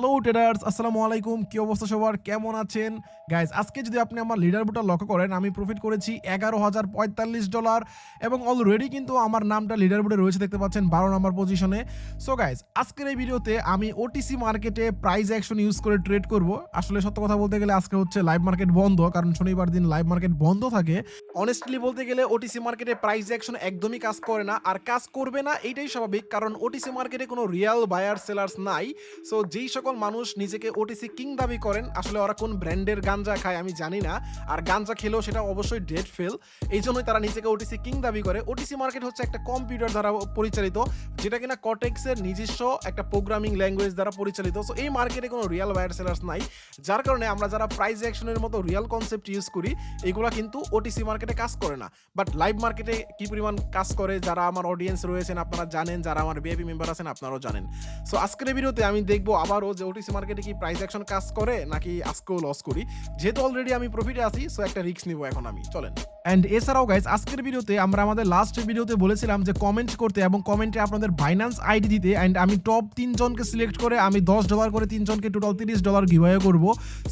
Hello traders, আসসালামু আলাইকুম। কি অবস্থা সবার, কেমন আছেন গাইজ? আজকে যদি আপনি আমার লিডার বোর্ডটা লক্ষ্য করেন, আমি প্রফিট করেছি $11,045 এবং অলরেডি কিন্তু আমার নামটা লিডার বোর্ডে রয়েছে, দেখতে পাচ্ছেন 12 নম্বর পজিশনে। সো গাইজ, আজকের এই ভিডিওতে আমি ওটিসি মার্কেটে প্রাইস অ্যাকশন ইউজ করে ট্রেড করব। আসলে সত্য কথা বলতে গেলে আজকে হচ্ছে লাইভ মার্কেট বন্ধ, কারণ শনিবার দিন লাইভ মার্কেট বন্ধ থাকে। অনেস্টলি বলতে গেলে ওটিসি মার্কেটে প্রাইস অ্যাকশন একদমই কাজ করে না, আর কাজ করবে না এইটাই স্বাভাবিক, কারণ ওটিসি মার্কেটে কোনো রিয়েল বায়ার সেলার্স নাই। সো যেই সকল মানুষ নিজেকে ওটিসি কিং দাবি করেন, আসলে ওরা কোন ব্র্যান্ডের গাঞ্জা খায় আমি জানি না, আর গাঞ্জা খেলেও সেটা অবশ্যই ডেড ফেল। এই জন্যই তারা নিজেকে ওটিসি কিং দাবি করে। ওটিসি মার্কেট হচ্ছে একটা কম্পিউটার দ্বারা পরিচালিত, যেটা কিনা কটেক্সের নিজস্ব একটা প্রোগ্রামিং ল্যাঙ্গুয়েজ দ্বারা পরিচালিত। সো এই মার্কেটে কোনো রিয়েল বায়ার সেলার্স নাই, যার কারণে আমরা যারা প্রাইস অ্যাকশনের মতো রিয়েল কনসেপ্ট ইউজ করি, এগুলো কিন্তু ওটিসি মার্কেটে কাজ করে না। বাট লাইভ মার্কেটে কি পরিমাণ কাজ করে, যারা আমার অডিয়েন্স রয়েছেন আপনারা জানেন, যারা আমার ভিআইপি মেম্বার আছেন আপনারাও জানেন। সো আজকের এই ভিডিওতে আমি দেখবো আবারও যে ওটিসি মার্কেটে কি প্রাইস অ্যাকশন কাজ করে নাকি আজকেও লস করি। যেহেতু অলরেডি আমি প্রফিটে আছি, সো একটা রিস্ক নিব এখন আমি, চলেন। অ্যান্ড এছাড়াও গাইজ, আজকের ভিডিওতে আমরা আমাদের লাস্ট ভিডিওতে বলেছিলাম যে কমেন্ট করতে এবং কমেন্টে আপনাদের বাইন্যান্স আইডি দিতে, অ্যান্ড আমি টপ 3 জনকে সিলেক্ট করে আমি $10 করে 3 জনকে টোটাল $30 গিভঅ্যাওয়ে করব।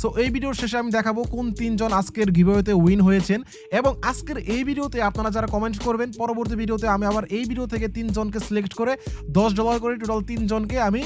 সো এই ভিডিওর শেষে আমি দেখাবো কোন 3 জন আজকের গিভঅ্যাওয়েতে উইন হয়েছেন, এবং আজকের এই ভিডিওতে আপনারা যারা কমেন্ট করবেন, পরবর্তী ভিডিওতে আমি আবার এই ভিডিও থেকে 3 জনকে সিলেক্ট করে $10 করে টোটাল 3 জনকে আমি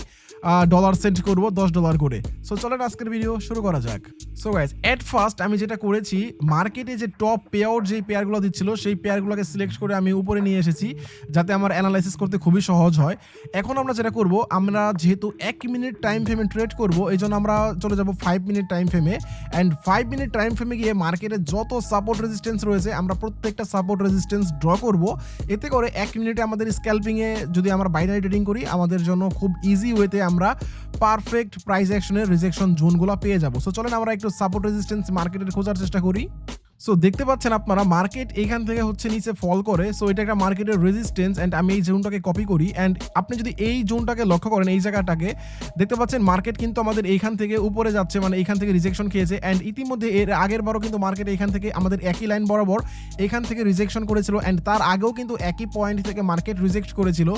ডলার সেন্ড করব, $10 করে। সো চলেন আজকের ভিডিও শুরু করা যাক। সো গাইজ, এট ফার্স্ট আমি যেটা করেছি, মার্কেটে যে টপ পে আউট যেই পেয়ারগুলো দিচ্ছিল সেই পেয়ারগুলোকে সিলেক্ট করে আমি উপরে নিয়ে এসেছি, যাতে আমার অ্যানালাইসিস করতে খুবই সহজ হয়। এখন আমরা যেটা করব, আমরা যেহেতু 1 মিনিট টাইম ফ্রেমে ট্রেড করব, এই জন্য আমরা চলে যাব 5 মিনিট টাইম ফ্রেমে। অ্যান্ড 5 মিনিট টাইম ফ্রেমে গিয়ে মার্কেটে যত সাপোর্ট রেজিস্ট্যান্স রয়েছে আমরা প্রত্যেকটা সাপোর্ট রেজিস্ট্যান্স ড্র করব। এতে করে 1 মিনিটে আমাদের স্ক্যাল্পিংয়ে যদি আমরা বাইনারি ট্রেডিং করি, আমাদের জন্য খুব ইজি ওয়েতে আমরা পারফেক্ট প্রাইস অ্যাকশনের রিজেকশন জোনগুলো পেয়ে যাব। সো চলেন আমরা একটু সাপোর্ট রেজিস্ট্যান্স মার্কেটের খোঁজার চেষ্টা করি। সো দেখতে পাচ্ছেন আপনারা, মার্কেট এইখান থেকে হচ্ছে নিচে ফল করে। সো এটা একটা মার্কেটের রেজিস্ট্যান্স, অ্যান্ড আমি এই জোনটাকে কপি করি। অ্যান্ড আপনি যদি এই জোনটাকে লক্ষ্য করেন, এই জায়গাটাকে দেখতে পাচ্ছেন, মার্কেট কিন্তু আমাদের এইখান থেকে উপরে যাচ্ছে, মানে এইখান থেকে রিজেকশন খেয়েছে। অ্যান্ড ইতিমধ্যে এর আগের বারও কিন্তু মার্কেট এইখান থেকে আমাদের একই লাইন বরাবর এইখান থেকে রিজেকশন করেছিল, অ্যান্ড তার আগেও কিন্তু একই পয়েন্ট থেকে মার্কেট রিজেক্ট করেছিল।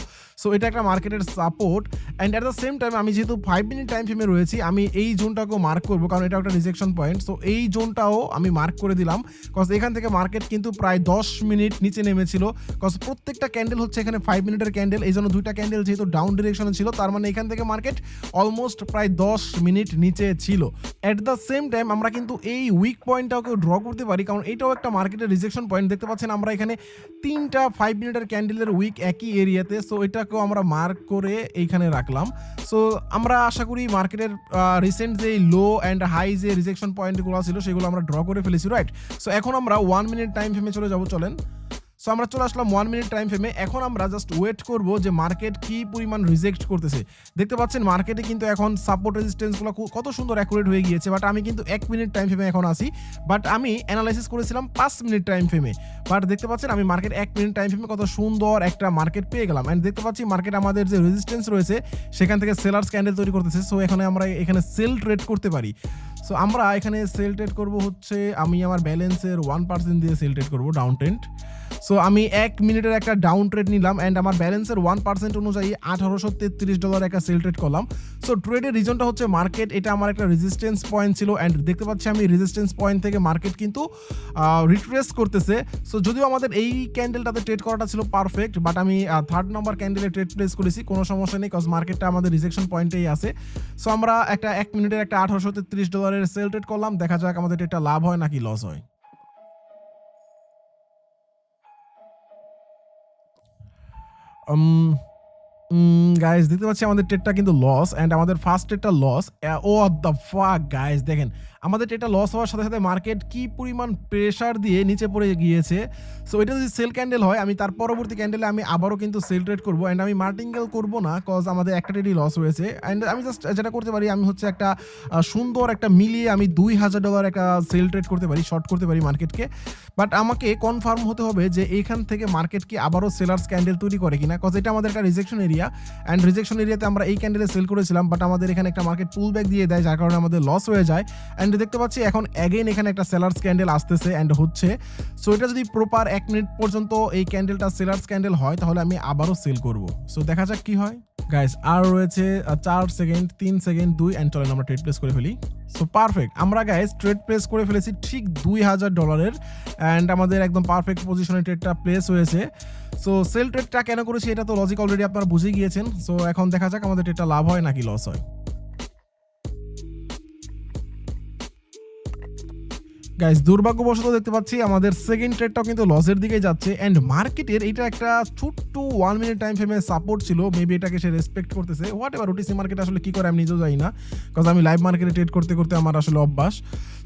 সো এটা একটা মার্কেটের support. And at the same time আমি যেহেতু 5 মিনিট টাইম ফ্রেমে রয়েছি, আমি এই জোনটাকেও মার্ক করবো, কারণ এটা একটা রিজেকশন পয়েন্ট। সো এই জোনটাও আমি মার্ক করে দিলাম, কজ এখান থেকে মার্কেট কিন্তু প্রায় 10 মিনিট নিচে নেমেছিল। কজ প্রত্যেকটা ক্যান্ডেল হচ্ছে এখানে 5 মিনিটের ক্যান্ডেল, এই জন্য দুইটা ক্যান্ডেল যেহেতু ডাউন ডিরেকশনে ছিল, তার মানে এখান থেকে মার্কেট অলমোস্ট প্রায় 10 মিনিট নিচে ছিল। অ্যাট দ্য সেম টাইম আমরা কিন্তু এই উইক পয়েন্টটাকেও ড্র করতে পারি, কারণ এটাও একটা মার্কেটের রিজেকশন পয়েন্ট। দেখতে পাচ্ছেন আমরা এখানে 3টা 5 মিনিটের ক্যান্ডেলের উইক একই এরিয়াতে। সো এটাকেও আমরা মার্ক করে এইখানে রাখলাম। সো আমরা আশা করি মার্কেটের রিসেন্ট যে লো অ্যান্ড হাই যে রিজেকশন পয়েন্টগুলো ছিল সেগুলো আমরা ড্র করে ফেলেছি, রাইট? সো এখন আমরা 1 মিনিট টাইম ফ্রেমে চলে যাব, চলেন। সো আমরা চলে আসলাম 1 মিনিট টাইম ফ্রেমে। এখন আমরা জাস্ট ওয়েট করব যে মার্কেট কি পরিমাণ রিজেক্ট করতেছে। দেখতে পাচ্ছেন মার্কেটে কিন্তু এখন সাপোর্ট রেজিস্ট্যান্সগুলো কত সুন্দর অ্যাকুরেট হয়ে গিয়েছে। বাট আমি কিন্তু 1 মিনিট টাইম ফ্রেমে এখন আসি, বাট আমি অ্যানালাইসিস করেছিলাম 5 মিনিট টাইম ফ্রেমে। বাট দেখতে পাচ্ছেন আমি মার্কেট 1 মিনিট টাইম ফ্রেমে কত সুন্দর একটা মার্কেট পেয়ে গেলাম। অ্যান্ড দেখতে পাচ্ছি মার্কেট আমাদের যে রেজিস্ট্যান্স রয়েছে সেখান থেকে সেলার্স ক্যান্ডেল তৈরি করতেছে। সো এখানে আমরা এখানে সেল ট্রেড করতে পারি। সো আমরা এখানে সেল ট্রেড করব হচ্ছে, আমি আমার ব্যালেন্সের 1% দিয়ে সেল ট্রেড করবো, ডাউন ট্রেন্ড। সো আমি 1 মিনিটের একটা ডাউন ট্রেড নিলাম, অ্যান্ড আমার ব্যালেন্সের 1% অনুযায়ী $1833 একটা সেল ট্রেড করলাম। সো ট্রেডের রিজনটা হচ্ছে মার্কেট, এটা আমার একটা রেজিস্ট্যান্স পয়েন্ট ছিল, অ্যান্ড দেখতে পাচ্ছি আমি রেজিস্ট্যান্স পয়েন্ট থেকে মার্কেট কিন্তু রিট্রেস করতেছে। সো যদিও আমাদের এই ক্যান্ডেলটাতে ট্রেড করাটা ছিল পারফেক্ট, বাট আমি 3rd নম্বর ক্যান্ডেলে ট্রেড প্লেস করেছি, কোনো সমস্যা নেই, কজ মার্কেটটা আমাদের রিজেকশন পয়েন্টেই আছে। সো আমরা একটা 1 মিনিটের একটা $1833 সেল ট্রেড করলাম, দেখা যাক আমাদের এটা লাভ হয় নাকি লস হয়। গাইজ দেখতে পাচ্ছি আমাদের ট্রেডটা কিন্তু লস, অ্যান্ড আমাদের ফার্স্ট ট্রেডটা লস। ও দ্য ফাক গাইজ, দেখেন আমাদের ট্রেডটা লস হওয়ার সাথে সাথে মার্কেট কি পরিমাণ প্রেশার দিয়ে নিচে পড়ে গিয়েছে। সো এটা যদি সেল ক্যান্ডেল হয়, আমি তার পরবর্তী ক্যান্ডেলে আমি আবারও কিন্তু সেল ট্রেড করবো, অ্যান্ড আমি মার্টিঙ্গেল করবো না, কজ আমাদের একটা ট্রেডই লস হয়েছে। অ্যান্ড আমি জাস্ট যেটা করতে পারি, আমি হচ্ছে একটা সুন্দর একটা মিলিয়ে আমি $2000 একটা সেল ট্রেড করতে পারি, শর্ট করতে পারি মার্কেটকে। বাট আমাকে কনফার্ম হতে হবে যে এইখান থেকে মার্কেট কি আবারও সেলার্স ক্যান্ডেল তৈরি করে কিনা, কজ এটা আমাদের একটা রিজেকশন এরিয়া, অ্যান্ড রিজেকশন এরিয়াতে আমরা এই ক্যান্ডেলে সেল করেছিলাম, বাট আমাদের এখানে একটা মার্কেট পুল ব্যাক দিয়ে দেয়, যার কারণে আমাদের লস হয়ে যায়। অ্যান্ড দেখতে পাচ্ছি এখন অ্যাগেন এখানে একটা সেলার্স ক্যান্ডেল আসতেছে অ্যান্ড হচ্ছে। সো এটা যদি প্রপার 1 মিনিট পর্যন্ত এই ক্যান্ডেলটা সেলার্স ক্যান্ডেল হয়, তাহলে আমি আবারও সেল করব। সো দেখা যাক কি হয়। গাইস আর রয়েছে 4 সেকেন্ড, 3 সেকেন্ড, 2 এন্ড চলেন আমরা ট্রেড প্লেস করে ফেলি। সো পারফেক্ট, আমরা গাইস ট্রেড প্লেস করে ফেলেছি ঠিক $2000 অ্যান্ড আমাদের একদম পারফেক্ট পজিশনে ট্রেডটা প্লেস হয়েছে। সো সেল ট্রেডটা কেন করেছি এটা তো লজিক অলরেডি আপনারা বুঝে গিয়েছেন। সো এখন দেখা যাক আমাদের ট্রেডটা লাভ হয় নাকি লস হয়। গাইস দুর্ভাগ্যবশত দেখতে পাচ্ছি আমাদের সেকেন্ড ট্রেডটাও কিন্তু লসের দিকে যাচ্ছে অ্যান্ড মার্কেটের এটা একটা ছোট্ট 1 মিনিট টাইম ফ্রেমে সাপোর্ট ছিল, মেবি এটাকে সে রেসপেক্ট করতেছে। হোয়াট এভার, ওটিসি মার্কেট আসলে কি করে আমি নিজেও জানি না, বিকজ আমি লাইভ মার্কেটে ট্রেড করতে করতে আমার আসলে অভ্যাস।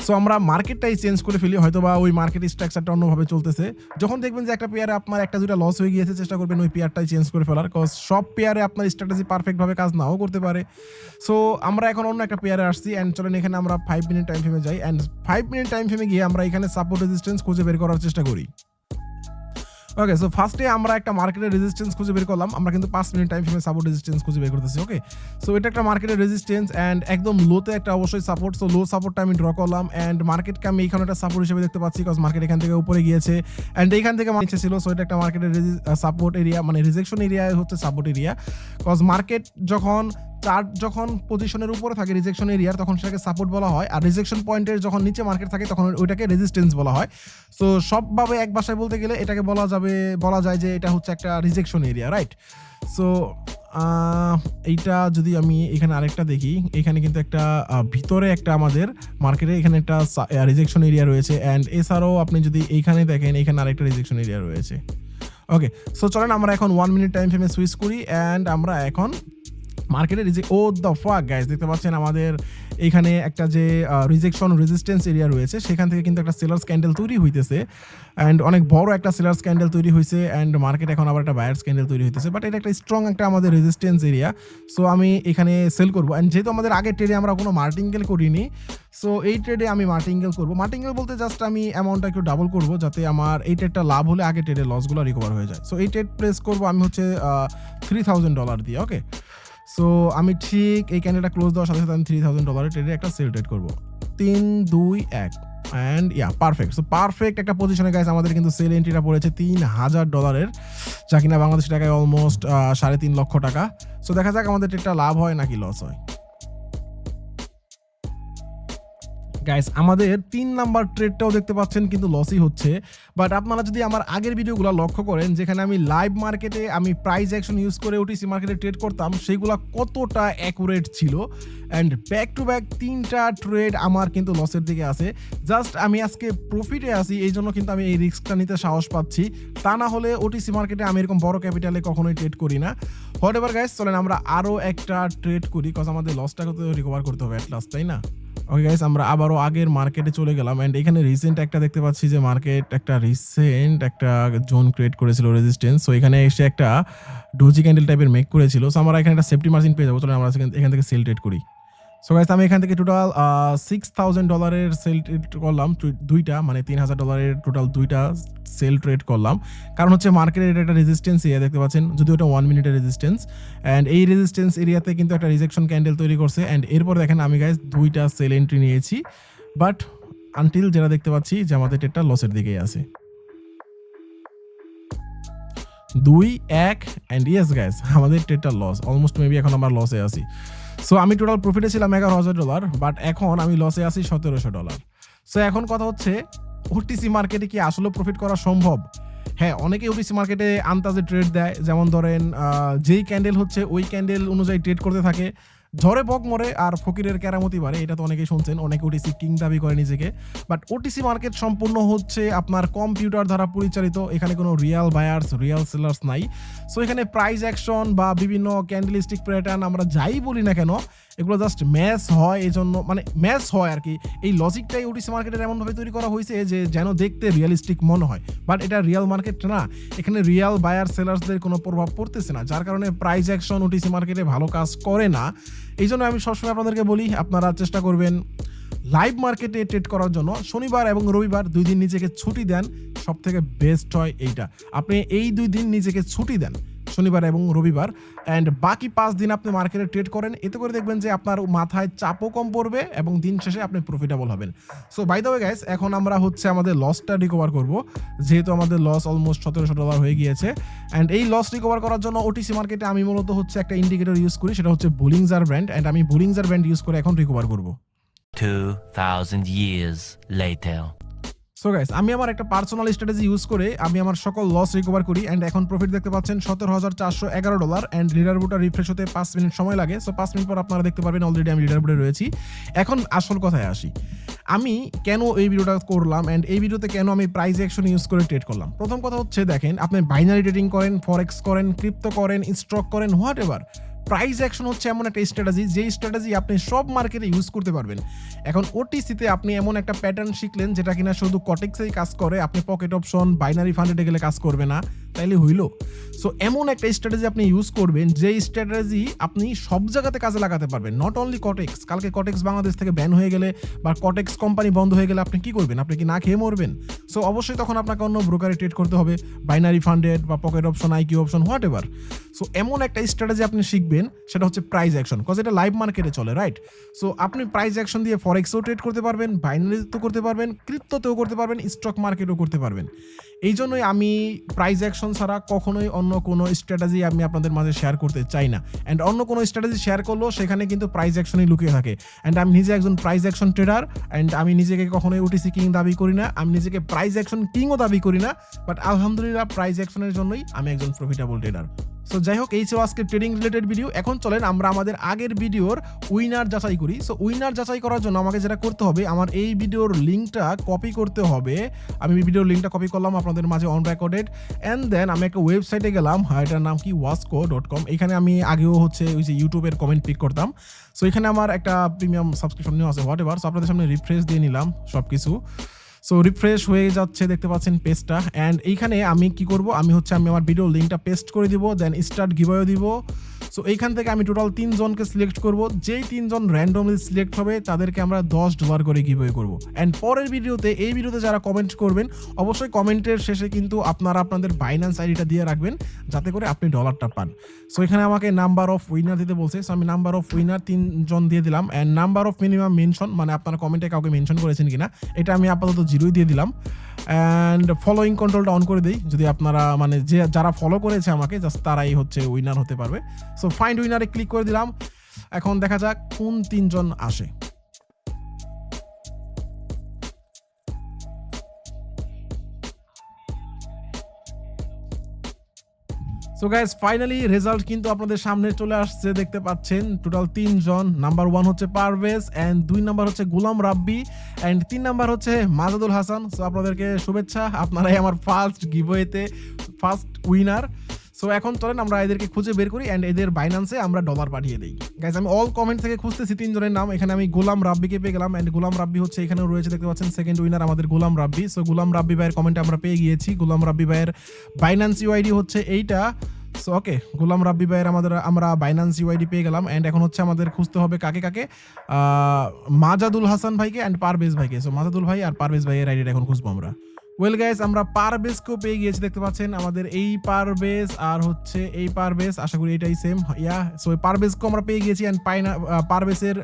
সো আমরা মার্কেটটাই চেঞ্জ করে ফেলি, হয়তো বা ওই মার্কেট স্ট্রাকচারটা অন্যভাবে চলতেছে। যখন দেখবেন যে একটা পেয়ারে আপনার একটা দুটা লস হয়ে গিয়েছে, চেষ্টা করবেন ওই পেয়ারটাই চেঞ্জ করে ফেলার, বিকজ সব পেয়ারে আপনার স্ট্র্যাটেজি পারফেক্টভাবে কাজ নাও করতে পারে। সো আমরা এখন অন্য একটা পেয়ারে আসছি অ্যান্ড চলেন এখানে আমরা 5 মিনিট টাইম ফ্রেমে যাই অ্যান্ড 5 মিনিট টাইম ফ্রেমে গিয়ে আমরা এখানে সাপোর্ট রেজিস্ট্যান্স খুঁজে বের করার চেষ্টা করি। ওকে, সো ফার্স্টে আমরা একটা মার্কেটের রেজিস্ট্যান্স খুঁজে বের করলাম, আমরা কিন্তু 5 মিনিট টাইম ফ্রেমে সাপোর্ট রেজিস্ট্যান্স খুঁজে বের করতেছি। ওকে, সো এটা একটা মার্কেটের রেজিস্ট্যান্স অ্যান্ড একদম লোতে একটা অবশ্যই সাপোর্ট। সো লো সাপোর্টটা আমি ড্র করলাম অ্যান্ড মার্কেটকে আমি এখানে একটা সাপোর্ট হিসেবে দেখতে পাচ্ছি, বিকজ মার্কেট এখান থেকে উপরে গিয়েছে অ্যান্ড এইখান থেকে নিচে ছিল। সো এটা একটা মার্কেটের সাপোর্ট এরিয়া, মানে রিজেকশন এরিয়া হচ্ছে সাপোর্ট এরিয়া, বিকজ মার্কেট যখন চার্ট যখন পজিশনের উপরে থাকে রিজেকশন এরিয়ার, তখন সেটাকে সাপোর্ট বলা হয়, আর রিজেকশন পয়েন্টের যখন নিচে মার্কেট থাকে তখন ওইটাকে রেজিস্ট্যান্স বলা হয়। সো সবভাবে এক ভাষায় বলতে গেলে এটাকে বলা যায় যে এটা হচ্ছে একটা রিজেকশন এরিয়া, রাইট? সো এইটা যদি আমি এখানে আরেকটা দেখি, এখানে কিন্তু একটা ভিতরে একটা আমাদের মার্কেটে এখানে একটা রিজেকশন এরিয়া রয়েছে অ্যান্ড এছাড়াও আপনি যদি এইখানে দেখেন এখানে আরেকটা রিজেকশন এরিয়া রয়েছে। ওকে, সো চলেন আমরা এখন 1 মিনিট টাইম ফ্রেমে সুইচ করি অ্যান্ড আমরা এখন মার্কেটে ও দ্য ফাক গাইস, দেখতে পাচ্ছেন আমাদের এখানে একটা যে রিজেকশন রেজিস্ট্যান্স এরিয়া রয়েছে সেখান থেকে কিন্তু একটা সেলার্স ক্যান্ডেল তৈরি হইতেছে অ্যান্ড অনেক বড় একটা সেলার্স ক্যান্ডেল তৈরি হয়েছে অ্যান্ড মার্কেট এখন আবার একটা বায়ার্স ক্যান্ডেল তৈরি হইতেছে, বাট এটা একটা স্ট্রং একটা আমাদের রেজিস্ট্যান্স এরিয়া। সো আমি এখানে সেল করবো অ্যান্ড যেহেতু আমাদের আগের ট্রেডে আমরা কোনো মার্টিঙ্গেল করিনি, সো এই ট্রেডে আমি মার্টিঙ্গেল করবো। মার্টিঙ্গেল বলতে জাস্ট আমি অ্যামাউন্টটা একটু ডাবল করবো যাতে আমার এই ট্রেডটা লাভ হলে আগে ট্রেডের লসগুলো রিকভার হয়ে যায়। সো এই ট্রেড প্লেস করবো আমি হচ্ছে $3000 দিয়ে। ওকে, সো আমি ঠিক এই ক্যান্ডেলটা ক্লোজ দেওয়ার সাথে সাথে আমি $3000 ট্রেডে একটা সেল ট্রেড করবো। 3 2 1 অ্যান্ড পারফেক্ট। সো পারফেক্ট একটা পজিশনে গাইস আমাদের কিন্তু সেল এন্ট্রিটা পড়েছে $3000, যা কিনা বাংলাদেশি টাকায় অলমোস্ট 3.5 লক্ষ টাকা। সো দেখা যাক আমাদের ট্রেডটা লাভ হয় নাকি লস হয়। গাইস আমাদের 3 নাম্বার ট্রেডটাও দেখতে পাচ্ছেন কিন্তু লসই হচ্ছে, বাট আপনারা যদি আমার আগের ভিডিওগুলো লক্ষ্য করেন যেখানে আমি লাইভ মার্কেটে আমি প্রাইস অ্যাকশন ইউজ করে ওটিসি মার্কেটে ট্রেড করতাম, সেগুলো কতটা অ্যাকুরেট ছিল অ্যান্ড ব্যাক টু ব্যাক 3টা ট্রেড আমার কিন্তু লসের দিকে আছে। জাস্ট আমি আজকে প্রফিটে আছি, এই জন্য কিন্তু আমি এই রিস্কটা নিতে সাহস পাচ্ছি, তা না হলে ওটিসি মার্কেটে আমি এরকম বড় ক্যাপিটালে কখনোই ট্রেড করি না। হোয়াট এভার গাইস, চলেন আমরা আরও একটা ট্রেড করি, কজ আমাদের লসটাকে তো রিকভার করতে হবে অ্যাট লাস্ট, তাই না? ওকে গাইস, আমরা আবারও আগের মার্কেটে চলে গেলাম অ্যান্ড এখানে রিসেন্ট একটা দেখতে পাচ্ছি যে মার্কেট একটা রিসেন্ট একটা জোন ক্রিয়েট করেছিল রেজিস্ট্যান্স। সো এখানে এসে একটা ডোজি ক্যান্ডেল টাইপের মেক করেছিল। সো আমরা এখানে একটা সেফটি মার্জিন পেয়ে যাবো, চলো আমরা এখান থেকে সেল ট্রেড করি। সো গাইস আমি এখান থেকে টোটাল $6000 সেল ট্রেড করলাম, দুইটা মানে $3000 টোটাল দুইটা সেল ট্রেড করলাম, কারণ হচ্ছে মার্কেটের এটা একটা রেজিস্ট্যান্স এরিয়া দেখতে পাচ্ছেন, যদিও এটা 1 মিনিটের রেজিস্ট্যান্স অ্যান্ড এই রেজিস্ট্যান্স এরিয়াতে কিন্তু একটা রিজেকশন ক্যান্ডেল তৈরি করছে অ্যান্ড এরপর দেখেন আমি গাইস দুইটা সেল এন্ট্রি নিয়েছি, বাট আনটিল যেটা দেখতে পাচ্ছি যে আমাদের ট্রেডটা লসের দিকেই আছে। 2 1 অ্যান্ড ইয়েস গাইস আমাদের ট্রেডটা লস, অলমোস্ট মেবি এখন আমরা লসে আছি। সো আমি টোটাল প্রফিটে ছিলাম $11000, বাট এখন আমি লসে আছি $1700। সো এখন কথা হচ্ছে ওটিসি মার্কেটে কি আসলে প্রফিট করা সম্ভব? হ্যাঁ, অনেকেই ওটিসি মার্কেটে আন্দাজে ট্রেড দেয়, যেমন ধরেন যেই ক্যান্ডেল হচ্ছে ওই ক্যান্ডেল অনুযায়ী ট্রেড করতে থাকে, ঝড়ে বক মরে আর ফকিরের কেরামতি বাড়ে, এটা তো অনেকেই শুনছেন, অনেকে ওটিসি কিং দাবি করে নিজেকে, বাট ওটিসি মার্কেট সম্পূর্ণ হচ্ছে আপনার কম্পিউটার দ্বারা পরিচালিত, এখানে কোনো রিয়াল বায়ার্স রিয়াল সেলার্স নাই। সো এখানে প্রাইস অ্যাকশন বা বিভিন্ন ক্যান্ডেলিস্টিক প্যাটার্ন আমরা যাই বলি না কেন, এগুলো জাস্ট ম্যাচ হয়, এই জন্য মানে ম্যাচ হয় আর কি। এই লজিকটাই ওটিসি মার্কেটের এমনভাবে তৈরি করা হয়েছে যে যেন দেখতে রিয়ালিস্টিক মনে হয়, বাট এটা রিয়াল মার্কেট না, এখানে রিয়াল বায়ার সেলার্সদের কোনো প্রভাব পড়তেছে না, যার কারণে প্রাইস অ্যাকশন ওটিসি মার্কেটে ভালো কাজ করে না। এই জন্য আমি সবসময় আপনাদেরকে বলি আপনারা চেষ্টা করবেন লাইভ মার্কেটে ট্রেড করার জন্য শনিবার এবং রবিবার 2 দিন নিজেকে ছুটি দেন, সব থেকে বেস্ট হয় এইটা। আপনি এই 2 দিন নিজেকে ছুটি দেন, শনিবার এবং রবিবার, অ্যান্ড বাকি 5 দিন আপনি মার্কেটে ট্রেড করেন। এতে করে দেখবেন যে আপনার মাথায় চাপও কম পড়বে এবং দিন শেষে আপনি প্রফিটেবল হবেন। So by the way guys, এখন আমরা হচ্ছে আমাদের লসটা রিকভার করব, যেহেতু আমাদের লস অলমোস্ট $1700 হয়ে গিয়েছে। অ্যান্ড এই লস রিকভার করার জন্য ওটিসি মার্কেটে আমি মূলত হচ্ছে একটা ইন্ডিকেটর ইউজ করি, সেটা হচ্ছে বুলিংজার ব্র্যান্ড, অ্যান্ড আমি বুলিংজার ব্র্যান্ড ইউজ করে এখন রিকভার করব। 2000 years later. সো গাইস, আমি আমার একটা পার্সোনাল স্ট্র্যাটেজি ইউজ করে আমি আমার সকল লস রিকভার করি, অ্যান্ড এখন প্রফিট দেখতে পাচ্ছেন $17,411, অ্যান্ড লিডার বোর্ডটা রিফ্রেশ হতে 5 মিনিট সময় লাগে। সো 5 মিনিট পর আপনারা দেখতে পারবেন অলরেডি আমি লিডার বোর্ডে রয়েছি। এখন আসল কথায় আসি, আমি কেন এই ভিডিওটা করলাম অ্যান্ড এই ভিডিওতে কেন আমি প্রাইস অ্যাকশন ইউজ করে ট্রেড করলাম। প্রথম কথা হচ্ছে, দেখেন, আপনি বাইনারি ট্রেডিং করেন, ফরেক্স করেন, ক্রিপ্টো করেন, স্টক করেন, হোয়াট এভার, প্রাইস অ্যাকশন হচ্ছে এমন একটা স্ট্র্যাটেজি, যেই স্ট্র্যাটেজি আপনি সব মার্কেটে ইউজ করতে পারবেন। এখন ওটিসিতে আপনি এমন একটা প্যাটার্ন শিখলেন যেটা কিনা শুধু কটেক্সেই কাজ করে, আপনি পকেট অপশন, বাইনারি ফান্ডে গেলে কাজ করবে না, তাইলে হইল। সো এমন একটা স্ট্র্যাটেজি আপনি ইউজ করবেন, যেই স্ট্র্যাটেজি আপনি সব জায়গাতে কাজে লাগাতে পারবেন, নট অনলি কটেক্স। কালকে কটেক্স বাংলাদেশ থেকে ব্যান হয়ে গেলে বা কটেক্স কোম্পানি বন্ধ হয়ে গেলে আপনি কি করবেন? আপনি কি না খেয়ে মরবেন? সো অবশ্যই তখন আপনাকে অন্য ব্রোকারে ট্রেড করতে হবে, বাইনারি ফান্ডেড বা pocket option, IQ option, whatever. So এমন একটা স্ট্র্যাটেজি আপনি শিখবেন, সেটা হচ্ছে প্রাইস অ্যাকশন, কজ এটা লাইভ মার্কেটে চলে, রাইট? সো আপনি প্রাইস অ্যাকশন দিয়ে ফরেক্সও ট্রেড করতে পারবেন, বাইনারিতেও করতে পারবেন, ক্রিপ্টোতেও করতে পারবেন, স্টক মার্কেটও করতে পারবেন। এই জন্যই আমি প্রাইস অ্যাকশন ছাড়া কখনোই অন্য কোনো স্ট্র্যাটেজি আমি আপনাদের মাঝে শেয়ার করতে চাই না। অ্যান্ড অন্য কোনো স্ট্র্যাটেজি শেয়ার করলেও সেখানে কিন্তু প্রাইস অ্যাকশনই লুকিয়ে থাকে। অ্যান্ড আমি নিজে একজন প্রাইস অ্যাকশন ট্রেডার, অ্যান্ড আমি নিজেকে কখনোই ওটিসি কিং দাবি করি না, আমি নিজেকে প্রাইস অ্যাকশন কিংও দাবি করি না, বাট আলহামদুলিল্লাহ প্রাইস অ্যাকশনের জন্যই আমি একজন প্রফিটেবল ট্রেডার। সো যাই হোক, এই ছিল আজকে ট্রেডিং রিলেটেড ভিডিও। এখন চলেন আমরা আমাদের আগের ভিডিওর উইনার যাচাই করি। সো উইনার যাচাই করার জন্য আমাকে যেটা করতে হবে, আমার এই ভিডিওর লিঙ্কটা কপি করতে হবে। আমি ভিডিওর লিঙ্কটা কপি করলাম আপনাদের মাঝে অন রেকর্ডেড, অ্যান্ড দেন আমি একটা ওয়েবসাইটে গেলাম, এটার নাম কি wasco.com। এখানে আমি আগেও হচ্ছে ওই যে ইউটিউবের কমেন্ট পিক করতাম। সো এখানে আমার একটা প্রিমিয়াম সাবস্ক্রিপশন নিয়ে আছে, হোয়াট এভার। সো আপনাদের সামনে রিফ্রেশ দিয়ে নিলাম সব কিছু। সো রিফ্রেশ হয়ে যাচ্ছে, দেখতে পাচ্ছেন পেজটা। অ্যান্ড এইখানে আমি কি করব, আমি আমার ভিডিও লিঙ্কটা পেস্ট করে দিব, দেন স্টার্ট গিভঅ্যাওয়ে দিব। সো এইখান থেকে আমি টোটাল 3 জনকে সিলেক্ট করব, যেই 3 জন র্যান্ডমলি সিলেক্ট হবে তাদেরকে আমরা $10 করে গিভঅ্যাওয়ে করব। অ্যান্ড পরের ভিডিওতে, এই ভিডিওতে যারা কমেন্ট করবেন, অবশ্যই কমেন্টের শেষে কিন্তু আপনারা আপনাদের বাইন্যান্স আইডিটা দিয়ে রাখবেন, যাতে করে আপনি ডলারটা পান। সো এখানে আমাকে নাম্বার অফ উইনার দিতে বলছে, সো আমি নাম্বার অফ উইনার 3 জন দিয়ে দিলাম। And number of minimum mention, মানে আপনারা কমেন্টে কাউকে মেনশন করেছেন কিনা, এটা আমি আপাতত 0 দিয়ে দিলাম। অ্যান্ড ফলোইং কন্ট্রোলটা অন করে দিই, যদি আপনারা মানে যারা ফলো করেছে আমাকে, জাস্ট তারাই হচ্ছে উইনার হতে পারবে। সো ফাইন্ড উইনারে ক্লিক করে দিলাম। এখন দেখা যাক কোন 3 জন আসে। সো গাইস, ফাইনালি রেজাল্ট কিন্তু আপনাদের সামনে চলে আসছে, দেখতে পাচ্ছেন টোটাল 3 জন। নাম্বার 1 হচ্ছে পারভেজ, অ্যান্ড 2 নাম্বার হচ্ছে গোলাম রাব্বি, অ্যান্ড 3 নাম্বার হচ্ছে মাজাদুল হাসান। সো আপনাদেরকে শুভেচ্ছা, আপনারাই আমার ফার্স্ট গিভওয়েতে ফার্স্ট উইনার। সো এখন চলেন আমরা এদেরকে খুঁজে বের করি, অ্যান্ড এদের বাইন্যান্সে আমরা ডলার পাঠিয়ে দিই। গাইস, আমি অল কমেন্ট থেকে খুঁজতেছি 3 জনের নাম, এখানে আমি গোলাম রাব্বিকে পেয়ে গেলাম, অ্যান্ড গোলাম রাব্বি হচ্ছে এখানেও রয়েছে, দেখতে পাচ্ছেন সেকেন্ড উইনার আমাদের গোলাম রাব্বি। সো গোলাম রাব্বি ভাইয়ের কমেন্ট আমরা পেয়ে গিয়েছি। গোলাম রাব্বি ভাইয়ের বাইন্যান্স ইউআইডি হচ্ছে এইটা। সো ওকে, গোলাম রাব্বি ভাইয়ের আমরা বাইন্যান্স ইউআইডি পেয়ে গেলাম। অ্যান্ড এখন হচ্ছে আমাদের খুঁজতে হবে কাকে কাকে, মাজাদুল হাসান ভাইকে অ্যান্ড পারভেজ ভাইকে। সো মাজাদুল ভাই আর পারভেজ ভাইয়ের আইডিটা এখন খুঁজবো আমরা। ওয়েল গাইস, আমরা পারভেজকেও পেয়ে গিয়েছি, দেখতে পাচ্ছেন আমাদের এই পারভেজ আর হচ্ছে এই পারভেজ, আশা করি এটাই সেম। ইয়া, সো পারভেজকেও আমরা পেয়ে গিয়েছি, অ্যান্ড পারভেজের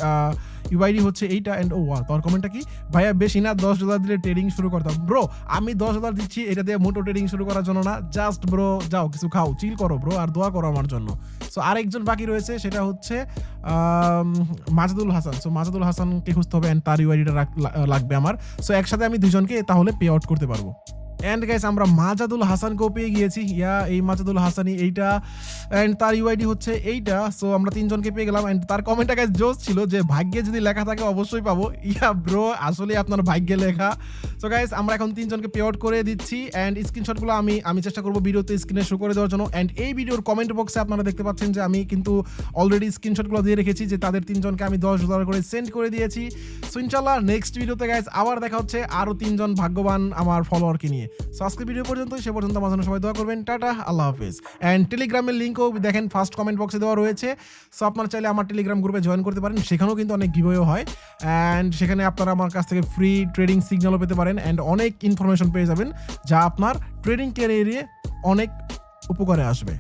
ইউআইডি হচ্ছে এইটা। অ্যান্ড ও ওয়াও, তোর কমেন্টটা কি ভাইয়া, বেশি না $10 দিলে ট্রেডিং শুরু করতাম। ব্রো, আমি $10 দিচ্ছি এটা দিয়ে মোটো ট্রেডিং শুরু করার জন্য না, জাস্ট ব্রো যাও কিছু খাও, চিল করো ব্রো, আর দোয়া করো আমার জন্য। সো আরেকজন বাকি রয়েছে, সেটা হচ্ছে মাজাদুল হাসান। সো মাজাদুল হাসানকে খুঁজতে হবে, অ্যান্ড তার ইউআইডিটা লাগবে আমার। সো একসাথে আমি 2 জনকে তাহলে পে আউট করতে পারবো। অ্যান্ড গাইস, আমরা মাজাদুল হাসানকেও পেয়ে গিয়েছি। এই মাজাদুল হাসানই এইটা, অ্যান্ড তার ইউআইডি হচ্ছে এইটা। সো আমরা 3 জনকে পেয়ে গেলাম, অ্যান্ড তার কমেন্টটা গাইস জোস ছিল যে ভাগ্যে যদি লেখা থাকে অবশ্যই পাবো। ইয়া ব্রো, আসলে আপনার ভাগ্যে লেখা। সো গাইস, আমরা এখন 3 জনকে পে আউট করে দিচ্ছি, অ্যান্ড স্ক্রিনশটগুলো আমি চেষ্টা করবো ভিডিওতে স্ক্রিনে শো করে দেওয়ার জন্য। অ্যান্ড এই ভিডিওর কমেন্ট বক্সে আপনারা দেখতে পাচ্ছেন যে আমি কিন্তু অলরেডি স্ক্রিনশটগুলো দিয়ে রেখেছি, যে তাদের 3 জনকে আমি $10 করে সেন্ড করে দিয়েছি। সো ইনশাল্লাহ নেক্সট ভিডিওতে গাইস আবার দেখা হচ্ছে আরও 3 জন ভাগ্যবান আমার ফলোয়ারকে নিয়ে। সো আজকে ভিডিও পর্যন্ত, সে পর্যন্ত আমার জন্য সবাই দোয়া করবেন। টাটা, আল্লাহ হাফেজ। অ্যান্ড টেলিগ্রামের লিঙ্কও দেখেন ফার্স্ট কমেন্ট বক্সে দেওয়া রয়েছে। সো আপনারা চাইলে আমার টেলিগ্রাম গ্রুপে জয়েন করতে পারেন, সেখানেও কিন্তু অনেক গিভওয়ে হয়, অ্যান্ড সেখানে আপনারা আমার কাছ থেকে ফ্রি ট্রেডিং সিগন্যালও পেতে পারেন, অ্যান্ড অনেক ইনফরমেশন পেয়ে যাবেন যা আপনার ট্রেডিং ক্যারিয়ারে অনেক উপকারে আসবে।